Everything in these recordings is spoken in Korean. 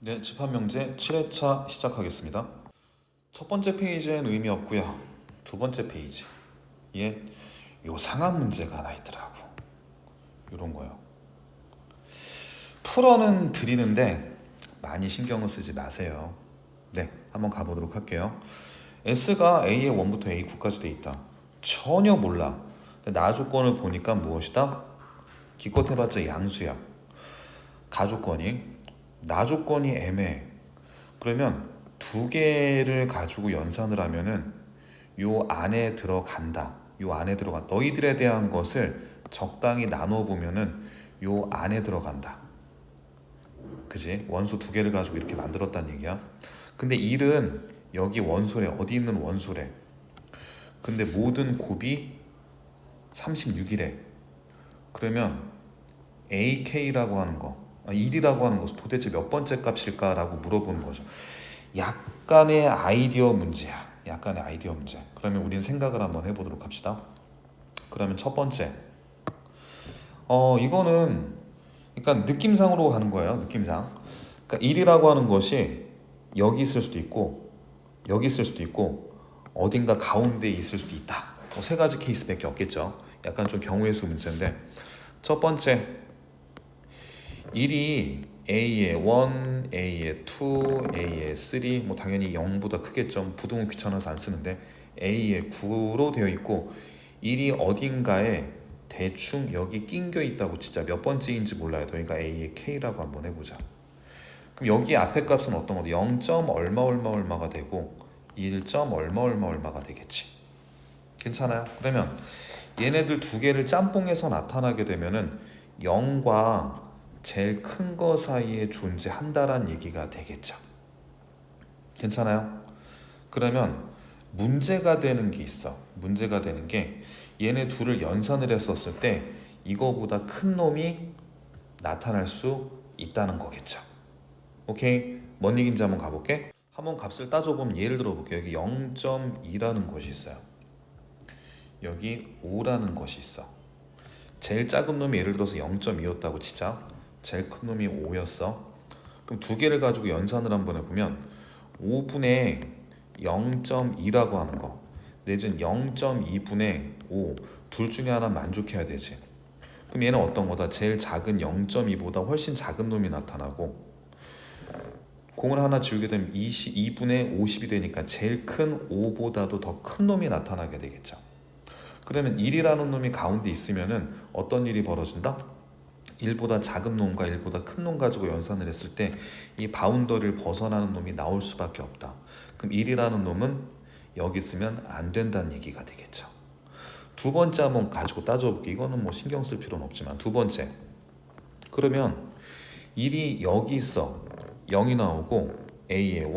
네, 집합명제 7회차 시작하겠습니다. 첫 번째 페이지엔 의미 없고요. 두 번째 페이지에 요상한 문제가 하나 있더라고. 이런 거요. 풀어는 드리는데 많이 신경을 쓰지 마세요. 네, 한번 가보도록 할게요. S가 A의 1부터 A9까지 돼 있다. 전혀 몰라. 나 조건을 보니까 무엇이다? 기껏 해봤자 양수야. 가조건이 나 조건이 애매해. 그러면 두 개를 가지고 연산을 하면은 요 안에 들어간다. 요 안에 들어간 너희들에 대한 것을 적당히 나눠 보면은 요 안에 들어간다. 그지? 원소 두 개를 가지고 이렇게 만들었다는 얘기야. 근데 1은 여기 원소래. 어디 있는 원소래. 근데 모든 곱이 36이래. 그러면 AK라고 하는 거 1이라고 하는 것은 도대체 몇 번째 값일까라고 물어보는 거죠. 약간의 아이디어 문제야. 약간의 아이디어 문제. 그러면 우린 생각을 한번 해보도록 합시다. 그러면 첫 번째, 이거는 그러니까 느낌상으로 가는 거예요. 느낌상. 그러니까 1이라고 하는 것이 여기 있을 수도 있고 여기 있을 수도 있고 어딘가 가운데 있을 수도 있다. 세 가지 케이스밖에 없겠죠. 약간 좀 경우의 수 문제인데 첫 번째 1이 A의 1, A의 2, A의 3 뭐 당연히 0보다 크겠죠. 부등은 귀찮아서 안 쓰는데 A의 9로 되어 있고 1이 어딘가에 대충 여기 낑겨 있다고 진짜 몇 번째인지 몰라요. 그러니까 A의 K라고 한번 해보자. 그럼 여기 앞에 값은 어떤 거죠? 0. 얼마 얼마 얼마가 되고 1. 얼마 얼마 얼마가 되겠지. 괜찮아요? 그러면 얘네들 두 개를 짬뽕해서 나타나게 되면은 0과 제일 큰 거 사이에 존재한다란 얘기가 되겠죠. 괜찮아요? 그러면 문제가 되는 게 있어. 문제가 되는 게 얘네 둘을 연산을 했었을 때 이거보다 큰 놈이 나타날 수 있다는 거겠죠. 오케이? 뭔 얘기인지 한번 가볼게. 한번 값을 따져보면 예를 들어 볼게요. 여기 0.2라는 것이 있어요. 여기 5라는 것이 있어. 제일 작은 놈이 예를 들어서 0.2였다고 치자. 제일 큰 놈이 5였어. 그럼 두 개를 가지고 연산을 한번 해보면 5분의 0.2라고 하는 거 내지는 0.2분의 5 둘 중에 하나 만족해야 되지. 그럼 얘는 어떤 거다? 제일 작은 0.2보다 훨씬 작은 놈이 나타나고 공을 하나 지우게 되면 2분의 50이 되니까 제일 큰 5보다도 더 큰 놈이 나타나게 되겠죠. 그러면 1이라는 놈이 가운데 있으면은 어떤 일이 벌어진다? 1보다 작은 놈과 1보다 큰 놈 가지고 연산을 했을 때 이 바운더리를 벗어나는 놈이 나올 수밖에 없다. 그럼 1이라는 놈은 여기 있으면 안 된다는 얘기가 되겠죠. 두 번째 한번 가지고 따져볼게. 이거는 뭐 신경 쓸 필요는 없지만 두 번째. 그러면 1이 여기 있어. 0이 나오고 A의 1,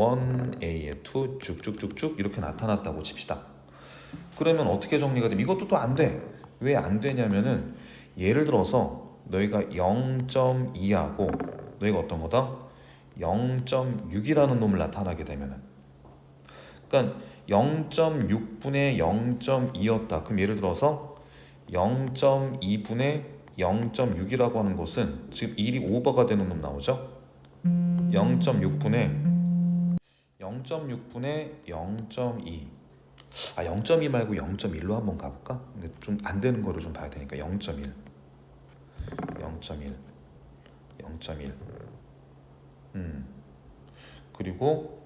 A의 2 쭉쭉쭉쭉 이렇게 나타났다고 칩시다. 그러면 어떻게 정리가 되면 이것도 또 안 돼. 왜 안 되냐면은 예를 들어서 너희가 0.2하고 너희가 어떤 거다? 0.6이라는 놈을 나타나게 되면은 그러니까 0.6분의 0.2였다. 그럼 예를 들어서 0.2분의 0.6이라고 하는 것은 지금 1이 오버가 되는 놈 나오죠? 0.6분의 0.2 0.2 말고 0.1로 한번 가볼까? 근데 좀 안 되는 거를 좀 봐야 되니까 0.1 그리고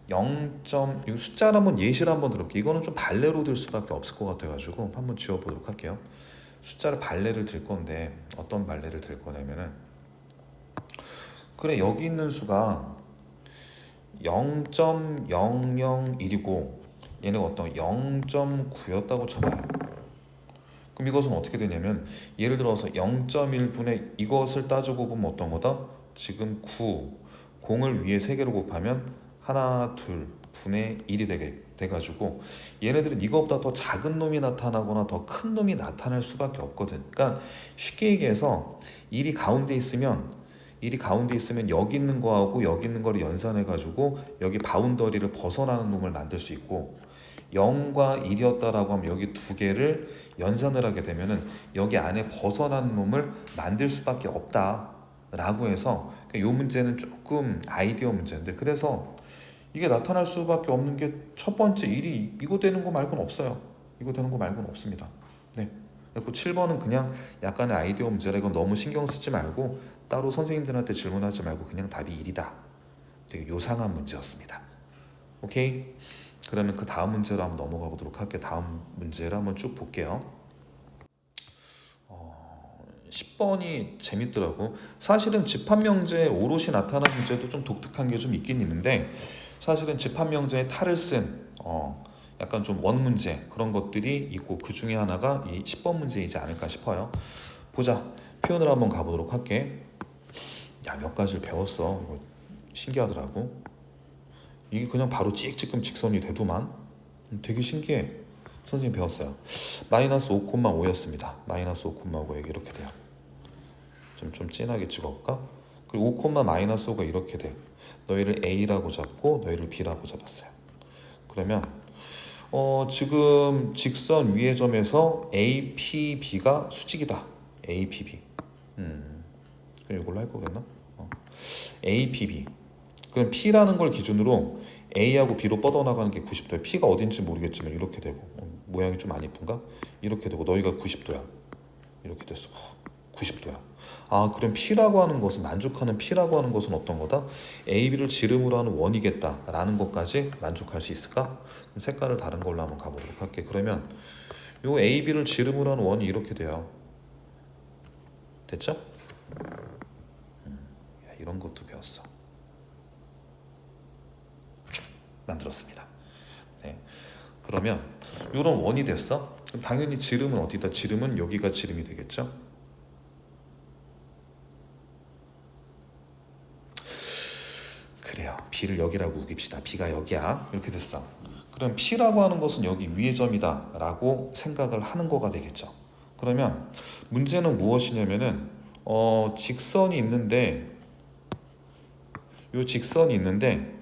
0. 이 숫자를 한번 예시를 한번 들어볼게요. 이거는 좀 발레로 들 수밖에 없을 것 같아가지고 한번 지워보도록 할게요. 숫자를 발레를 들 건데 어떤 발레를 들 거냐면은 그래 여기 있는 수가 0.001이고 얘네가 어떤 0.9였다고 쳐봐요. 그럼 이것은 어떻게 되냐면 예를 들어서 0.1분의 이것을 따지고 보면 어떤 거다? 지금 9 0을 위에 3개로 곱하면 하나 둘 분의 1이 돼가지고 얘네들은 이거보다 더 작은 놈이 나타나거나 더 큰 놈이 나타날 수밖에 없거든. 그러니까 쉽게 얘기해서 1이 가운데 있으면 여기 있는 거하고 여기 있는 거를 연산해가지고 여기 바운더리를 벗어나는 놈을 만들 수 있고 0과 1이었다라고 하면 여기 두 개를 연산을 하게 되면은 여기 안에 벗어나는 놈을 만들 수밖에 없다라고 해서 그러니까 이 문제는 조금 아이디어 문제인데, 그래서 이게 나타날 수밖에 없는 게 첫 번째 일이 이거 되는 거 말고는 없어요. 이거 되는 거 말고는 없습니다. 네. 그리고 7번은 그냥 약간의 아이디어 문제라 이건 너무 신경 쓰지 말고 따로 선생님들한테 질문하지 말고 그냥 답이 1이다. 되게 요상한 문제였습니다. 오케이? 그러면 그 다음 문제로 한번 넘어가 보도록 할게요. 다음 문제를 한번 쭉 볼게요. 10번이 재밌더라고. 사실은 집합명제에 오롯이 나타나는 문제도 좀 독특한 게 좀 있긴 있는데, 사실은 집합명제에 탈을 쓴 약간 좀 원문제 그런 것들이 있고, 그 중에 하나가 이 10번 문제이지 않을까 싶어요. 보자. 표현을 한번 가보도록 할게. 야, 몇 가지를 배웠어. 이거 신기하더라고. 이게 그냥 바로 찍찍끔 직선이 되더만. 되게 신기해. 선생님 배웠어요. 마이너스 5,5였습니다. 마이너스 5,5 여기 이렇게 돼요. 좀 진하게 찍어볼까? 그리고 5, 마이너스 5가 이렇게 돼. 너희를 A라고 잡고 너희를 B라고 잡았어요. 그러면 지금 직선 위의 점에서 A, P, B가 수직이다. A, P, B. 그럼 이걸로 할 거겠나? A, P, B. 그럼 P라는 걸 기준으로 A하고 B로 뻗어나가는 게 90도야. P가 어딘지 모르겠지만 이렇게 되고, 모양이 좀 안 이쁜가? 이렇게 되고, 너희가 90도야. 이렇게 됐어. 90도야. 아, 그럼 P라고 하는 것은, 만족하는 P라고 하는 것은 어떤 거다? A, B를 지름으로 하는 원이겠다 라는 것까지 만족할 수 있을까? 색깔을 다른 걸로 한번 가보도록 할게. 그러면 요 A, B를 지름으로 하는 원이 이렇게 돼요. 됐죠? 야, 이런 것도 배웠어. 만들었습니다. 네. 그러면 이런 원이 됐어? 그럼 당연히 지름은 어디다? 지름은 여기가 지름이 되겠죠? 그래요. B를 여기라고 우깁시다. B가 여기야. 이렇게 됐어. 그럼 P라고 하는 것은 여기 위의 점이다 라고 생각을 하는 거가 되겠죠. 그러면 문제는 무엇이냐면은 직선이 있는데, 요 직선이 있는데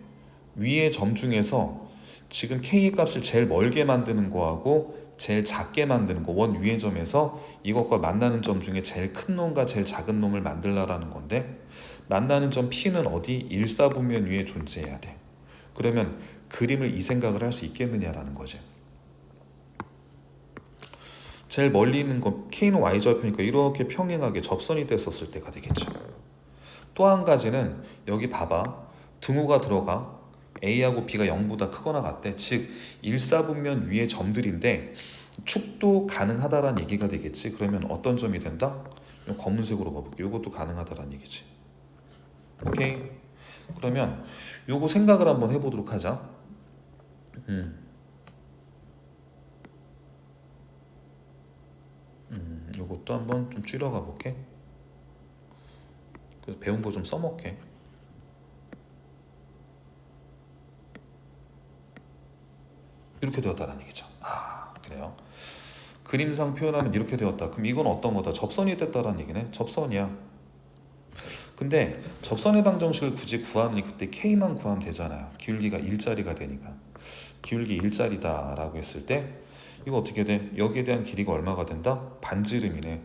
위의 점 중에서 지금 K 값을 제일 멀게 만드는 거하고 제일 작게 만드는 거, 원 위의 점에서 이것과 만나는 점 중에 제일 큰 놈과 제일 작은 놈을 만들라라는 건데, 만나는 점 P는 어디? 일사분면 위에 존재해야 돼. 그러면 그림을 이 생각을 할 수 있겠느냐라는 거지. 제일 멀리 있는 건 K는 Y좌표니까 이렇게 평행하게 접선이 됐었을 때가 되겠죠. 또 한 가지는 여기 봐봐. 등호가 들어가. A하고 B가 0보다 크거나 같대. 즉 일사분면 위의 점들인데 축도 가능하다라는 얘기가 되겠지. 그러면 어떤 점이 된다? 검은색으로 가볼게. 이것도 가능하다라는 얘기지. 오케이. 그러면 요거 생각을 한번 해보도록 하자. 요것도 한번 좀 줄여가 볼게. 그래서 배운 거 좀 써먹게. 이렇게 되었다는 얘기죠. 아, 그래요. 그림상 표현하면 이렇게 되었다. 그럼 이건 어떤 거다? 접선이 됐다라는 얘기네. 접선이야. 근데 접선의 방정식을 굳이 구하느니 그때 K만 구하면 되잖아요. 기울기가 1짜리가 되니까. 기울기 1짜리다 라고 했을 때 이거 어떻게 돼? 여기에 대한 길이가 얼마가 된다? 반지름이네.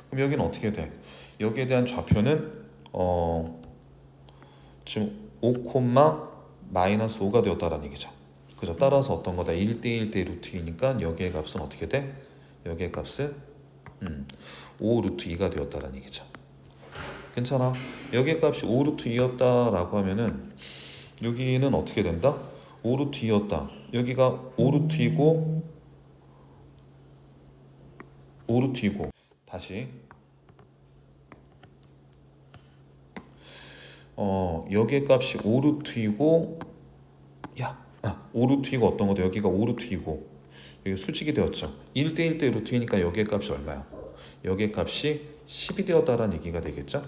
그럼 여기는 어떻게 돼? 여기에 대한 좌표는 지금 5, 마이너스 5가 되었다라는 얘기죠. 그죠? 따라서 어떤 거다? 1대1 대 루트 2니까 여기의 값은 어떻게 돼? 여기의 값은 5 루트 2가 되었다라는 얘기죠. 괜찮아. 여기의 값이 5 루트 2였다라고 하면은 여기는 어떻게 된다? 5 루트 2였다. 여기가 5 루트 2고 5 루트 2고 다시 여기의 값이 5 루트 2고 5 루트 2가 어떤 거다? 여기가 5 루트 2고 여기 수직이 되었죠. 1대1 대 루트 2니까 여기의 값이 얼마야? 여기의 값이 10이 되었다라는 얘기가 되겠죠?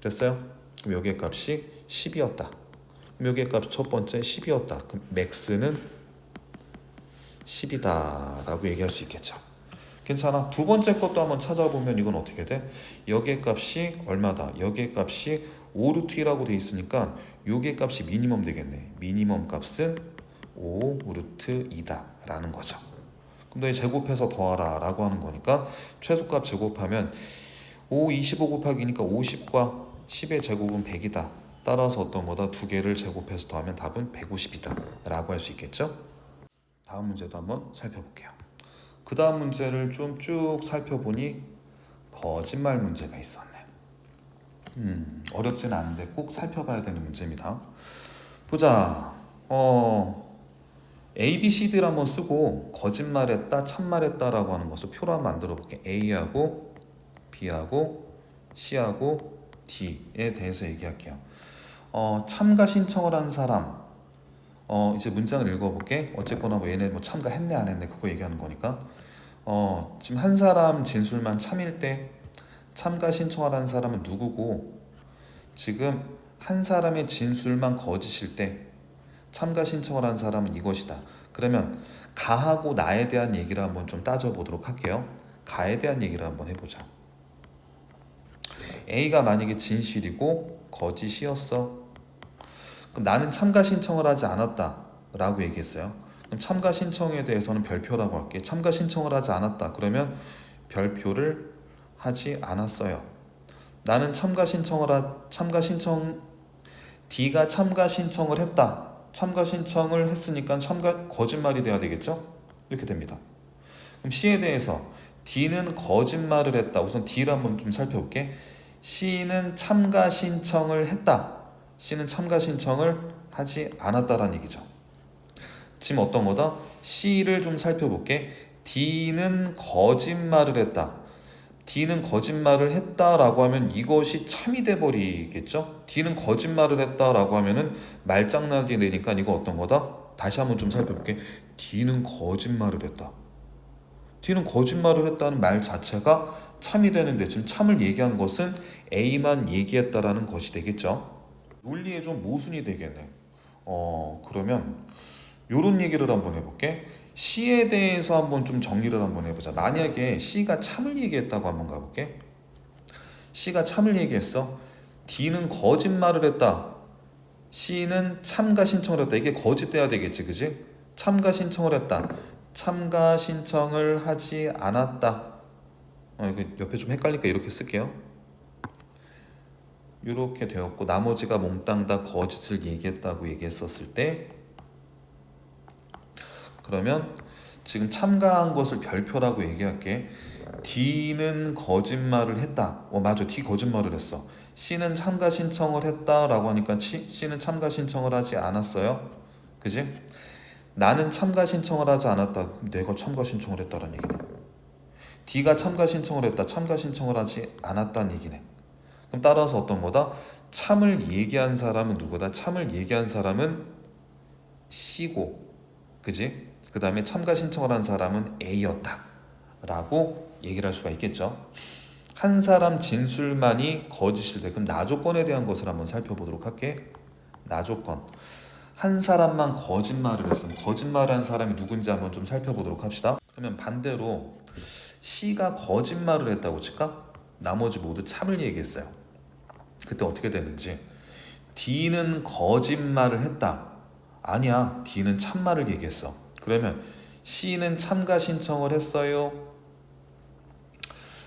됐어요? 그럼 여기의 값이 10이었다. 그럼 여기의 값 첫 번째 10이었다. 그럼 맥스는 10이다 라고 얘기할 수 있겠죠. 괜찮아. 두 번째 것도 한번 찾아보면 이건 어떻게 돼? 여기의 값이 얼마다? 여기의 값이 5 루트 2라고 돼 있으니까 여기의 값이 미니멈 되겠네. 미니멈 값은 5 루트 2다 라는 거죠. 그럼 너희 제곱해서 더하라 라고 하는 거니까 최소값 제곱하면 5, 25 곱하기니까 50과 10의 제곱은 100이다. 따라서 어떤 거다? 두 개를 제곱해서 더하면 답은 150이다 라고 할 수 있겠죠? 다음 문제도 한번 살펴볼게요. 그 다음 문제를 좀 쭉 살펴보니 거짓말 문제가 있었네. 어렵지는 않은데 꼭 살펴봐야 되는 문제입니다. 보자. A, B, C, D를 한번 쓰고 거짓말했다, 참말했다라고 하는 것을 표로 한번 만들어 볼게. A하고 B하고 C하고 D에 대해서 얘기할게요. 참가 신청을 한 사람. 이제 문장을 읽어볼게. 어쨌거나 뭐 얘네 뭐 참가했네 안 했네 그거 얘기하는 거니까. 지금 한 사람 진술만 참일 때 참가 신청을 한 사람은 누구고, 지금 한 사람의 진술만 거짓일 때 참가 신청을 한 사람은 이것이다. 그러면 가하고 나에 대한 얘기를 한번 좀 따져보도록 할게요. 가에 대한 얘기를 한번 해보자. A가 만약에 진실이고 거짓이었어. 그럼 나는 참가 신청을 하지 않았다 라고 얘기했어요. 그럼 참가 신청에 대해서는 별표라고 할게. 참가 신청을 하지 않았다 그러면 별표를 하지 않았어요. 나는 참가 신청 D가 참가 신청을 했다. 참가 신청을 했으니까 거짓말이 돼야 되겠죠? 이렇게 됩니다. 그럼 C에 대해서 D는 거짓말을 했다. 우선 D를 한번 좀 살펴볼게. C는 참가 신청을 했다. C는 참가 신청을 하지 않았다라는 얘기죠. 지금 어떤 거다? C를 좀 살펴볼게. D는 거짓말을 했다. D는 거짓말을 했다라고 하면 이것이 참이 돼버리겠죠? D는 거짓말을 했다라고 하면은 말장난이 되니까 이거 어떤 거다? 다시 한번 좀 살펴볼게. D는 거짓말을 했다. D는 거짓말을 했다는 말 자체가 참이 되는데 지금 참을 얘기한 것은 A만 얘기했다라는 것이 되겠죠? 논리에 좀 모순이 되겠네. 그러면 요런 얘기를 한번 해볼게. C에 대해서 한번 좀 정리를 한번 해보자. 만약에 C가 참을 얘기했다고 한번 가볼게. C가 참을 얘기했어. D는 거짓말을 했다. C는 참가 신청을 했다. 이게 거짓돼야 되겠지, 그지? 참가 신청을 했다. 참가 신청을 하지 않았다. 이거 옆에 좀 헷갈리니까 이렇게 쓸게요. 이렇게 되었고 나머지가 몽땅 다 거짓을 얘기했다고 얘기했었을 때, 그러면 지금 참가한 것을 별표라고 얘기할게. D는 거짓말을 했다. 맞아. D 거짓말을 했어. C는 참가 신청을 했다라고 하니까 C는 참가 신청을 하지 않았어요. 그지? 나는 참가 신청을 하지 않았다. 내가 참가 신청을 했다라는 얘기네. D가 참가 신청을 했다. 참가 신청을 하지 않았다는 얘기네. 그럼 따라서 어떤 거다? 참을 얘기한 사람은 누구다? 참을 얘기한 사람은 C고, 그지? 그 다음에 참가 신청을 한 사람은 A였다 라고 얘기를 할 수가 있겠죠. 한 사람 진술만이 거짓일 때, 그럼 나조건에 대한 것을 한번 살펴보도록 할게. 나조건. 한 사람만 거짓말을 했으면 거짓말한 사람이 누군지 한번 좀 살펴보도록 합시다. 그러면 반대로 C가 거짓말을 했다고 칠까? 나머지 모두 참을 얘기했어요. 그때 어떻게 되는지. D는 거짓말을 했다. 아니야. D는 참말을 얘기했어. 그러면 C는 참가 신청을 했어요.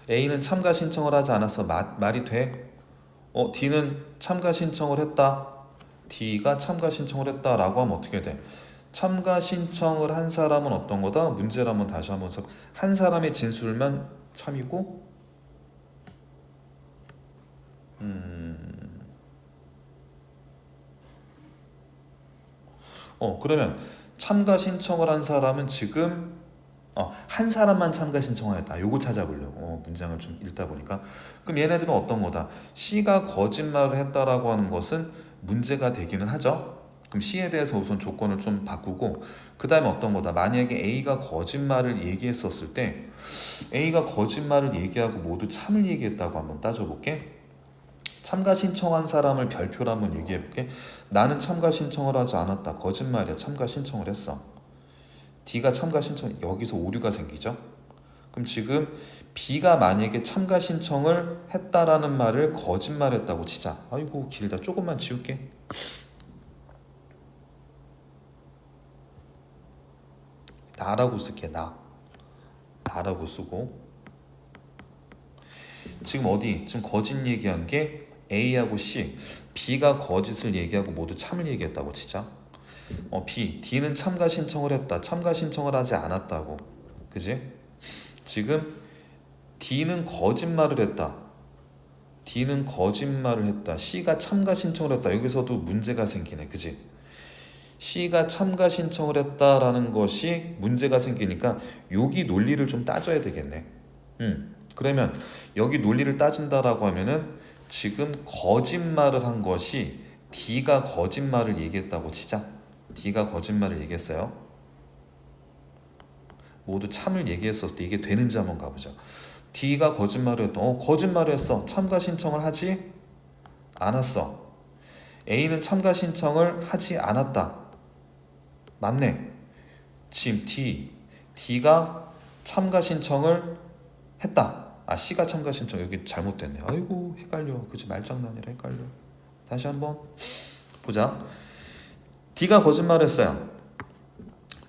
A는 참가 신청을 하지 않았어. 말이 돼? D는 참가 신청을 했다. D가 참가 신청을 했다라고 하면 어떻게 돼? 참가 신청을 한 사람은 어떤 거다? 문제를 한번 다시 한번 한 사람의 진술만 참이고, 그러면 참가 신청을 한 사람은 지금 한 사람만 참가 신청하였다. 요거 찾아보려고 문장을 좀 읽다 보니까. 그럼 얘네들은 어떤 거다? C가 거짓말을 했다라고 하는 것은 문제가 되기는 하죠. 그럼 C에 대해서 우선 조건을 좀 바꾸고, 그 다음에 어떤 거다? 만약에 A가 거짓말을 얘기했었을 때 A가 거짓말을 얘기하고 모두 참을 얘기했다고 한번 따져볼게. 참가 신청한 사람을 별표로 한번 얘기해볼게. 나는 참가 신청을 하지 않았다. 거짓말이야. 참가 신청을 했어. D가 참가 신청, 여기서 오류가 생기죠. 그럼 지금 B가 만약에 참가 신청을 했다라는 말을 거짓말했다고 치자. 아이고 길다. 조금만 지울게. 나라고 쓸게. 나라고 쓰고, 지금 지금 거짓 얘기한 게 A하고 C, B가 거짓을 얘기하고 모두 참을 얘기했다고 치자. B, D는 참가 신청을 했다. 참가 신청을 하지 않았다고. 그지? 지금 D는 거짓말을 했다. D는 거짓말을 했다. C가 참가 신청을 했다. 여기서도 문제가 생기네. 그지? C가 참가 신청을 했다라는 것이 문제가 생기니까 여기 논리를 좀 따져야 되겠네. 그러면 여기 논리를 따진다라고 하면은 지금 거짓말을 한 것이 D가 거짓말을 얘기했다고 치자. D가 거짓말을 얘기했어요. 모두 참을 얘기했었을 때 이게 되는지 한번 가보자. D가 거짓말을 했다. 거짓말을 했어. 참가 신청을 하지 않았어. A는 참가 신청을 하지 않았다. 맞네. 지금 D가 참가 신청을 했다. C가 참가 신청 여기 잘못됐네. 아이고 헷갈려. 그치 말장난이라 헷갈려. 다시 한번 보자. D가 거짓말했어요.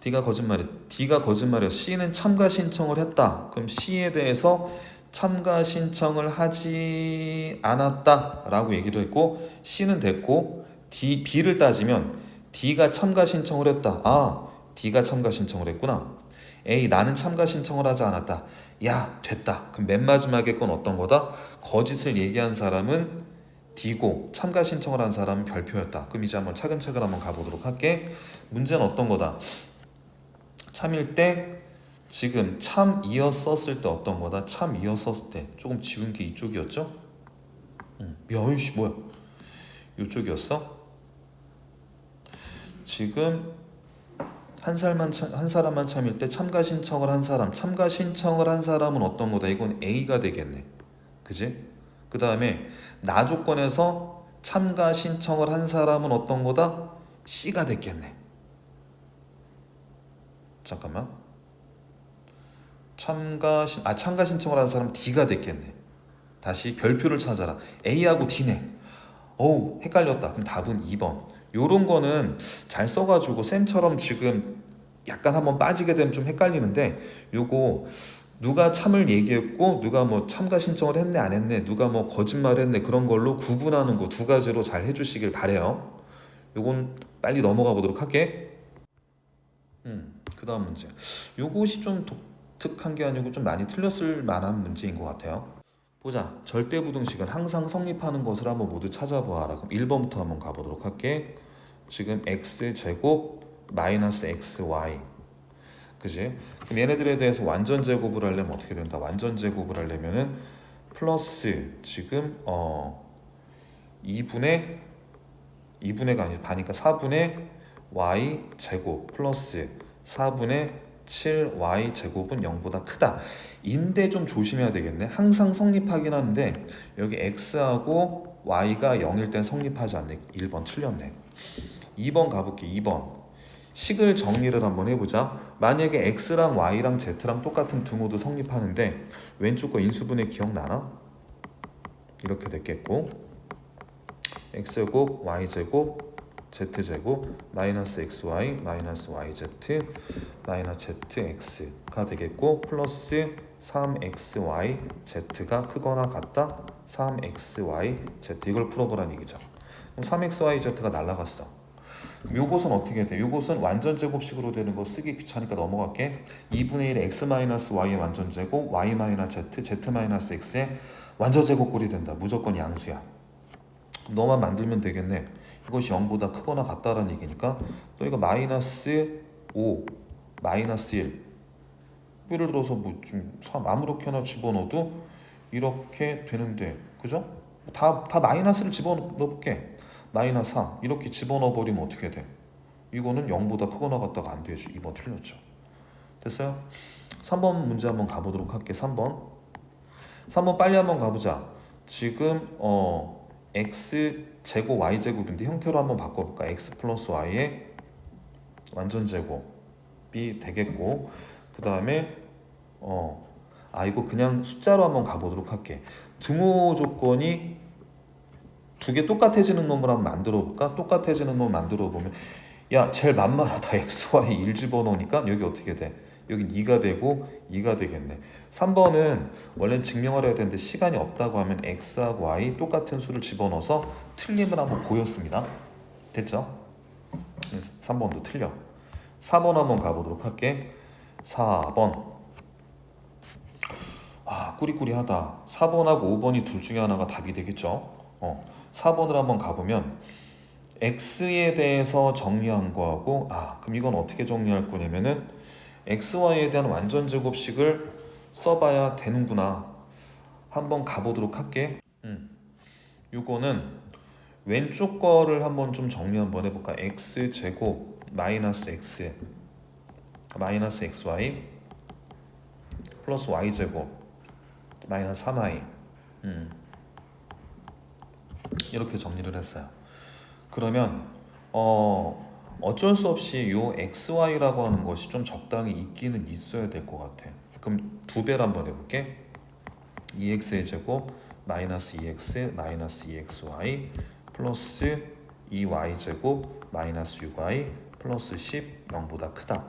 D가 거짓말했어. C는 참가 신청을 했다. 그럼 C에 대해서 참가 신청을 하지 않았다 라고 얘기를 했고 C는 됐고 B를 따지면 D가 참가 신청을 했다. D가 참가 신청을 했구나. A, 나는 참가 신청을 하지 않았다. 야, 됐다. 그럼 맨 마지막에 건 어떤 거다? 거짓을 얘기한 사람은 D고 참가 신청을 한 사람은 별표였다. 그럼 이제 한번 차근차근 한번 가보도록 할게. 문제는 어떤 거다? 참일 때 지금 참이었었을 때 어떤 거다? 참이었었을 때 조금 지운 게 이쪽이었죠? 야, 이씨 뭐야? 이쪽이었어? 지금 한 사람만 참일 때 참가 신청을 한 사람은 어떤 거다? 이건 A가 되겠네. 그지? 그 다음에 나 조건에서 참가 신청을 한 사람은 어떤 거다? C가 됐겠네. 잠깐만. 참가 신청을 한 사람 D가 됐겠네. 다시 별표를 찾아라. A하고 D네. 헷갈렸다. 그럼 답은 2번. 요런 거는 잘 써가지고 쌤처럼 지금 약간 한번 빠지게 되면 좀 헷갈리는데 요거 누가 참을 얘기했고 누가 뭐 참가 신청을 했네 안 했네 누가 뭐 거짓말을 했네 그런 걸로 구분하는 거 두 가지로 잘 해주시길 바래요. 요건 빨리 넘어가 보도록 할게. 그 다음 문제. 요것이 좀 독특한 게 아니고 좀 많이 틀렸을 만한 문제인 것 같아요. 보자. 절대부등식은 항상 성립하는 것을 한번 모두 찾아보아라. 그럼 1번부터 한번 가보도록 할게. 지금 x제곱 마이너스 xy 그지? 그럼 얘네들에 대해서 완전 제곱을 하려면 어떻게 된다? 완전 제곱을 하려면은 플러스 지금 2분의가 아니라 반이니까 4분의 y 제곱 플러스 4분의 7y 제곱은 0보다 크다. 인데 좀 조심해야 되겠네. 항상 성립하긴 하는데 여기 x하고 y가 0일 땐 성립하지 않네. 1번 틀렸네. 2번 가볼게. 2번 식을 정리를 한번 해보자. 만약에 x랑 y랑 z랑 똑같은 등호도 성립하는데 왼쪽 거 인수분해 기억나나? 이렇게 됐겠고 x제곱 y제곱 z제곱 마이너스 xy 마이너스 yz 마이너스 zx가 되겠고 플러스 3xyz가 크거나 같다 3xyz 이걸 풀어보라는 얘기죠. 그럼 3xyz가 날라갔어. 요것은 어떻게 돼? 요것은 완전 제곱식으로 되는 거 쓰기 귀찮으니까 넘어갈게. 2분의 1 x-y의 완전 제곱 y-z z-x의 완전 제곱꼴이 된다. 무조건 양수야. 너만 만들면 되겠네. 이것이 0보다 크거나 같다라는 얘기니까 또 이거 마이너스 5 마이너스 1 예를 들어서 뭐 좀 아무렇게나 집어넣어도 이렇게 되는데 그죠? 다 마이너스를 집어넣을게. 마이너스 3 이렇게 집어넣어버리면 어떻게 돼? 이거는 0보다 크거나 같다가 안 되죠. 2번 틀렸죠. 됐어요? 3번 문제 한번 가보도록 할게. 3번 빨리 한번 가보자. 지금 x제곱 y제곱인데 형태로 한번 바꿔볼까? x 플러스 y의 완전 제곱이 되겠고 그 다음에 이거 그냥 숫자로 한번 가보도록 할게. 등호 조건이 두 개 똑같아지는 놈을 한번 만들어 볼까? 똑같아지는 놈을 만들어 보면 야 제일 만만하다 xy 1 집어넣으니까 여기 어떻게 돼? 여긴 2가 되고 2가 되겠네. 3번은 원래는 증명을 해야 되는데 시간이 없다고 하면 x하고 y 똑같은 수를 집어넣어서 틀림을 한번 보였습니다. 됐죠? 3번도 틀려. 4번 한번 가보도록 할게. 4번. 꾸리꾸리하다. 4번하고 5번이 둘 중에 하나가 답이 되겠죠? 4번을 한번 가보면 x에 대해서 정리한 거하고 그럼 이건 어떻게 정리할 거냐면은 xy에 대한 완전 제곱식을 써봐야 되는구나. 한번 가보도록 할게. 요거는 왼쪽 거를 한번 좀 정리 한번 해볼까. x제곱 마이너스 x 마이너스 xy 플러스 y제곱 마이너스 3y 이렇게 정리를 했어요. 그러면 어쩔 수 없이 요 xy라고 하는 것이 좀 적당히 있기는 있어야 될 것 같아. 그럼 두 배를 한번 해볼게. 2x의 제곱 마이너스 2x 마이너스 2xy 플러스 2y 제곱 마이너스 6y 플러스 10 0보다 크다.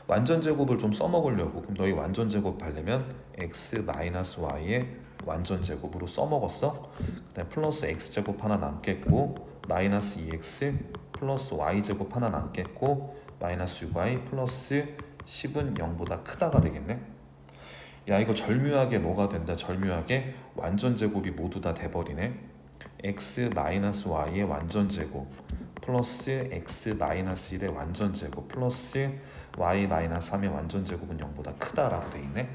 완전 제곱을 좀 써먹으려고. 그럼 너희 완전 제곱 하려면 x 마이너스 y의 완전 제곱으로 써먹었어. 그다음에 플러스 x 제곱 하나 남겠고 마이너스 2x 플러스 y 제곱 하나 남겠고 마이너스 6y 플러스 10은 0보다 크다가 되겠네. 야, 이거 절묘하게 뭐가 된다. 절묘하게 완전 제곱이 모두 다 돼버리네. x 마이너스 y의 완전 제곱 플러스 x 마이너스 1의 완전 제곱 플러스 y 마이너스 3의 완전 제곱은 0보다 크다라고 돼 있네.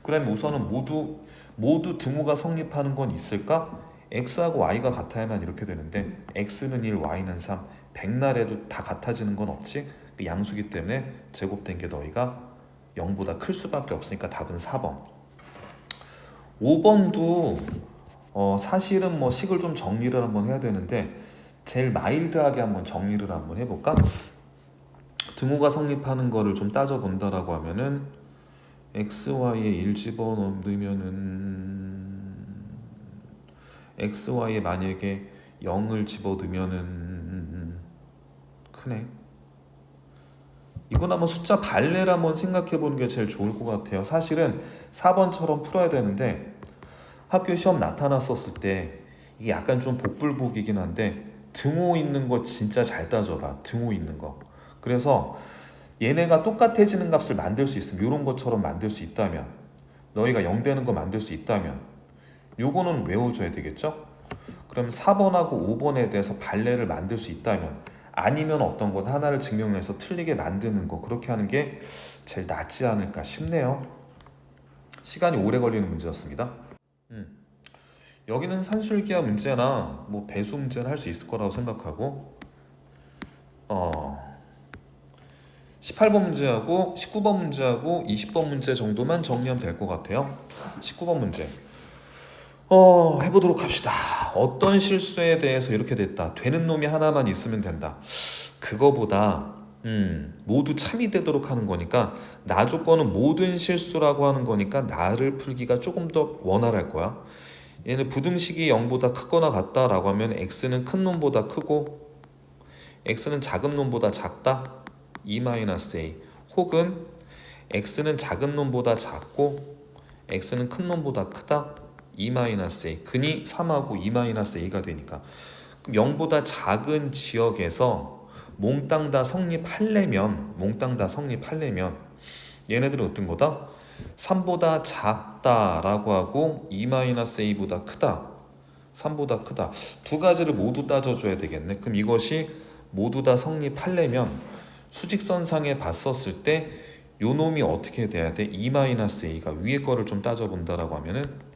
그럼 우선은 모두 등호가 성립하는 건 있을까? x하고 y가 같아야만 이렇게 되는데 x는 1, y는 3 백날에도 다 같아지는 건 없지. 그 양수기 때문에 제곱된 게 너희가 0보다 클 수밖에 없으니까 답은 4번. 5번도 사실은 뭐 식을 좀 정리를 한번 해야 되는데 제일 마일드하게 한번 정리를 한번 해볼까? 등호가 성립하는 거를 좀 따져본다라고 하면은 xy에 1 집어넣으면은 xy에 만약에 0을 집어넣으면은 크네. 이건 한번 숫자 발레를 한번 생각해 보는 게 제일 좋을 것 같아요. 사실은 4번처럼 풀어야 되는데 학교 시험 나타났었을 때 이게 약간 좀 복불복이긴 한데 등호 있는 거 진짜 잘 따져봐. 등호 있는 거. 그래서 얘네가 똑같아지는 값을 만들 수 있으면 이런 것처럼 만들 수 있다면 너희가 0 되는 거 만들 수 있다면 요거는 외워줘야 되겠죠? 그럼 4번하고 5번에 대해서 발레를 만들 수 있다면 아니면 어떤 것 하나를 증명해서 틀리게 만드는 거 그렇게 하는 게 제일 낫지 않을까 싶네요. 시간이 오래 걸리는 문제였습니다. 여기는 산술기하 문제나 뭐 배수 문제는 할 수 있을 거라고 생각하고 18번 문제하고 19번 문제하고 20번 문제 정도만 정리하면 될 것 같아요. 19번 문제 해보도록 합시다. 어떤 실수에 대해서 이렇게 됐다. 되는 놈이 하나만 있으면 된다. 그거보다 모두 참이 되도록 하는 거니까 나 조건은 모든 실수라고 하는 거니까 나를 풀기가 조금 더 원활할 거야. 얘는 부등식이 0보다 크거나 같다라고 하면 x는 큰 놈보다 크고 x는 작은 놈보다 작다. E-A 혹은 x는 작은 놈보다 작고 x는 큰 놈보다 크다. E-A 근이 3하고 E-A가 되니까 그럼 0보다 작은 지역에서 몽땅 다 성립하려면 얘네들은 어떤 거다? 3보다 작다라고 하고 E-A보다 크다. 3보다 크다. 두 가지를 모두 따져줘야 되겠네. 그럼 이것이 모두 다 성립하려면 수직선상에 봤었을 때 요 놈이 어떻게 돼야 돼? E-A가 위에 거를 좀 따져본다라고 하면은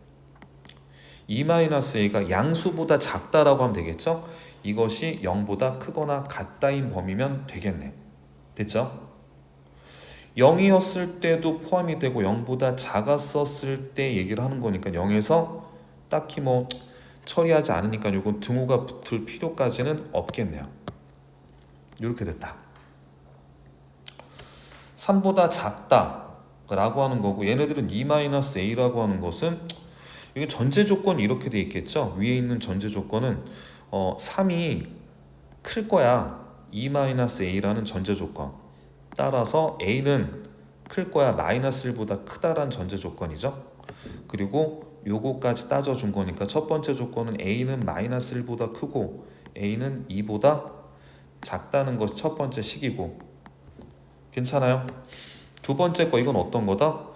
E-A가 양수보다 작다라고 하면 되겠죠? 이것이 0보다 크거나 같다인 범위면 되겠네. 됐죠? 0이었을 때도 포함이 되고 0보다 작았었을 때 얘기를 하는 거니까 0에서 딱히 뭐 처리하지 않으니까 요건 등호가 붙을 필요까지는 없겠네요. 이렇게 됐다. 3보다 작다 라고 하는 거고 얘네들은 E-A라고 하는 것은 이게 전제 조건이 이렇게 돼 있겠죠. 위에 있는 전제 조건은 3이 클 거야. E-A라는 전제 조건 따라서 A는 클 거야 마이너스 1보다 크다란 전제 조건이죠. 그리고 요거까지 따져준 거니까 첫 번째 조건은 A는 마이너스 1보다 크고 A는 2보다 작다는 것이 첫 번째 식이고, 괜찮아요? 두 번째 거 이건 어떤 거다?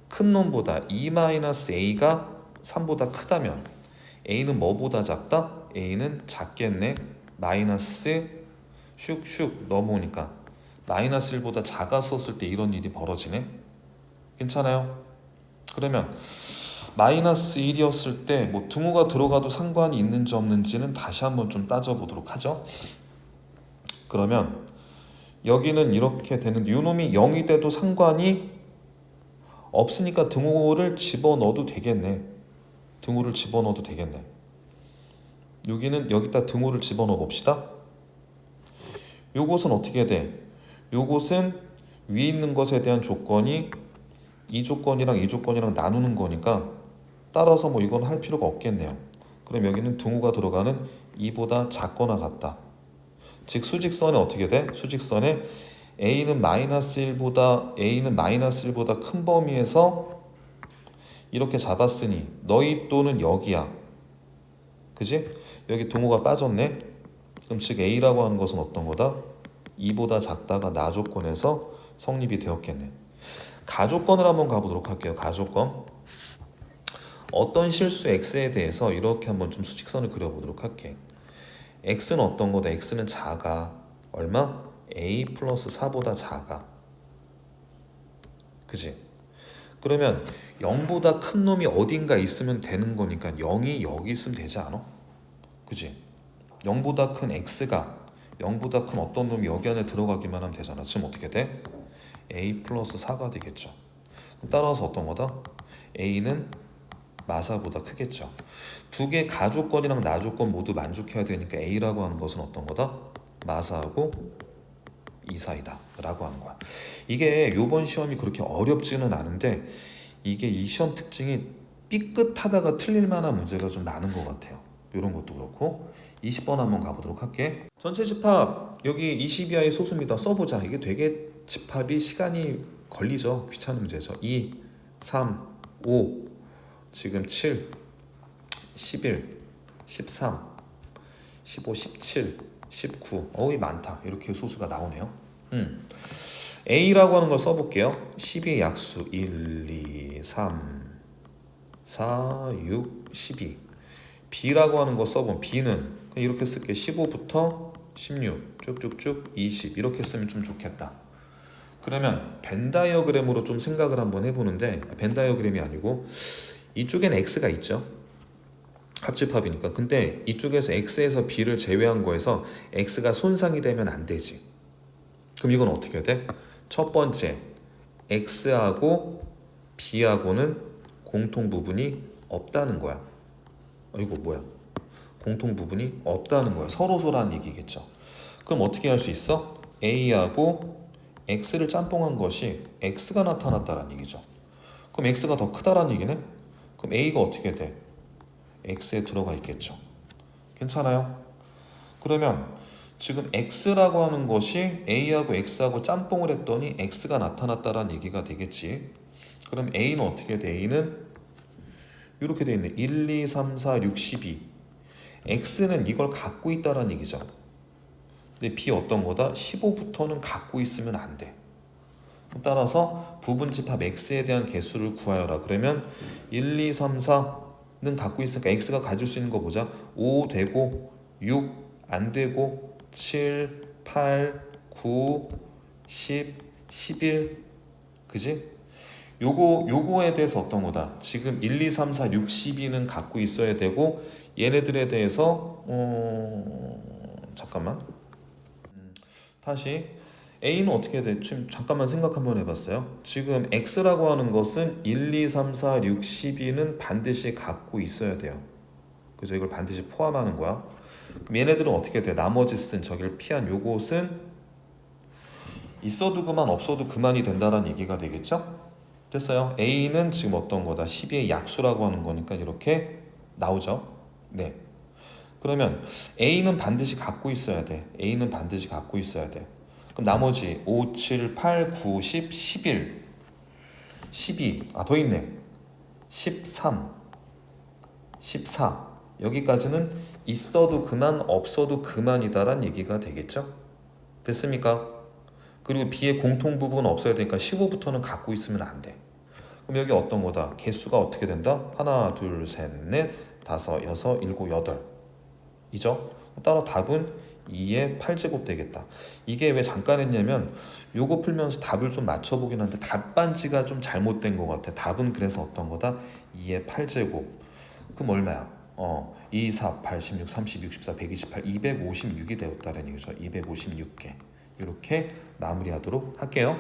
큰 놈보다 2-A가 3보다 크다면 A는 뭐보다 작다? A는 작겠네. 마이너스 슉슉 넘어오니까 마이너스 1보다 작았었을 때 이런 일이 벌어지네. 괜찮아요? 그러면 마이너스 1이었을 때 뭐 등호가 들어가도 상관이 있는지 없는지는 다시 한번 좀 따져보도록 하죠. 그러면 여기는 이렇게 되는데 요놈이 0이 돼도 상관이 없으니까 등호를 집어넣어도 되겠네. 등호를 집어넣어도 되겠네. 여기는 여기다 등호를 집어넣어 봅시다. 요것은 어떻게 돼? 요것은 위에 있는 것에 대한 조건이 이 조건이랑 이 조건이랑 나누는 거니까 따라서 뭐 이건 할 필요가 없겠네요. 그럼 여기는 등호가 들어가는 2보다 작거나 같다. 즉 수직선에 어떻게 돼? 수직선에 A는 마이너스 1보다 큰 범위에서 이렇게 잡았으니 너희 또는 여기야. 그지? 여기 등호가 빠졌네. 그럼 즉 A라고 하는 것은 어떤 거다? 2보다 작다가 나 조건에서 성립이 되었겠네. 가조건을 한번 가보도록 할게요. 가조건. 어떤 실수 x에 대해서 이렇게 한번 좀 수직선을 그려보도록 할게. x는 어떤 거다? x는 작아. 얼마? a 플러스 4보다 작아. 그지? 그러면 0보다 큰 놈이 어딘가 있으면 되는 거니까 0이 여기 있으면 되지 않아? 그지? 0보다 큰 x가 0보다 큰 어떤 놈이 여기 안에 들어가기만 하면 되잖아. 지금 어떻게 돼? a 플러스 4가 되겠죠. 따라서 어떤 거다? a는 마사보다 크겠죠. 두 개 가조건이랑 나조건 모두 만족해야 되니까 A라고 하는 것은 어떤 거다? 마사하고 이 사이다 라고 하는 거야. 이게 요번 시험이 그렇게 어렵지는 않은데 이게 이 시험 특징이 삐끗하다가 틀릴 만한 문제가 좀 나는 것 같아요. 이런 것도 그렇고 20번 한번 가보도록 할게. 전체 집합 여기 20이하의 소수입니다. 써보자. 이게 되게 집합이 시간이 걸리죠. 귀찮은 문제죠. 2, 3, 5 지금 7, 11, 13, 15, 17, 19 어이 많다. 이렇게 소수가 나오네요. A라고 하는 걸 써볼게요. 12의 약수 1, 2, 3, 4, 6, 12. B라고 하는 거 써보면 B는 이렇게 쓸게. 15부터 16 쭉쭉쭉 20 이렇게 쓰면 좀 좋겠다. 그러면 벤 다이어그램으로 좀 생각을 한번 해보는데, 벤 다이어그램이 아니고 이쪽엔 X가 있죠. 합집합이니까. 근데 이쪽에서 X에서 B를 제외한 거에서 X가 손상이 되면 안 되지. 그럼 이건 어떻게 돼? 첫 번째, X하고 B하고는 공통 부분이 없다는 거야. 이거 뭐야? 공통 부분이 없다는 거야. 서로서라는 얘기겠죠. 그럼 어떻게 할 수 있어? A하고 X를 짬뽕한 것이 X가 나타났다는 얘기죠. 그럼 X가 더 크다라는 얘기네? 그럼 A가 어떻게 돼? X에 들어가 있겠죠. 괜찮아요? 그러면 지금 X라고 하는 것이 A하고 X하고 짬뽕을 했더니 X가 나타났다라는 얘기가 되겠지. 그럼 A는 어떻게 돼? A는 이렇게 돼 있네. 1, 2, 3, 4, 6, 12. X는 이걸 갖고 있다라는 얘기죠. 근데 B 어떤 거다? 15부터는 갖고 있으면 안 돼. 따라서 부분집합 X에 대한 개수를 구하여라. 그러면 1, 2, 3, 4는 갖고 있으니까 X가 가질 수 있는 거 보자. 5 되고 6 안 되고 7, 8, 9, 10, 11 그지? 요거에 대해서 어떤 거다? 지금 1, 2, 3, 4, 6, 12는 갖고 있어야 되고 얘네들에 대해서 잠깐만 다시 A는 어떻게 돼? 지금 잠깐만 생각 한번 해봤어요. 지금 X라고 하는 것은 1, 2, 3, 4, 6, 12는 반드시 갖고 있어야 돼요. 그죠? 이걸 반드시 포함하는 거야. 그럼 얘네들은 어떻게 돼? 나머지 쓴 저기를 피한 요것은 있어도 그만 없어도 그만이 된다라는 얘기가 되겠죠? 됐어요? A는 지금 어떤 거다? 12의 약수라고 하는 거니까 이렇게 나오죠? 네. 그러면 A는 반드시 갖고 있어야 돼. A는 반드시 갖고 있어야 돼. 그럼 나머지 5, 7, 8, 9, 10, 11 12, 더 있네. 13, 14. 여기까지는 있어도 그만, 없어도 그만이다란 얘기가 되겠죠? 됐습니까? 그리고 B의 공통 부분 없어야 되니까 15부터는 갖고 있으면 안 돼. 그럼 여기 어떤 거다? 개수가 어떻게 된다? 하나, 둘, 셋, 넷, 다섯, 여섯, 일곱, 여덟. 이죠? 따라 답은 2의 8제곱 되겠다. 이게 왜 잠깐 했냐면 요거 풀면서 답을 좀 맞춰보긴 하는데 답반지가 좀 잘못된 것 같아. 답은 그래서 어떤 거다? 2의 8제곱. 그럼 얼마야? 2, 4, 8, 16, 30, 64, 128, 256이 되었다는 얘기죠. 256개. 이렇게 마무리하도록 할게요.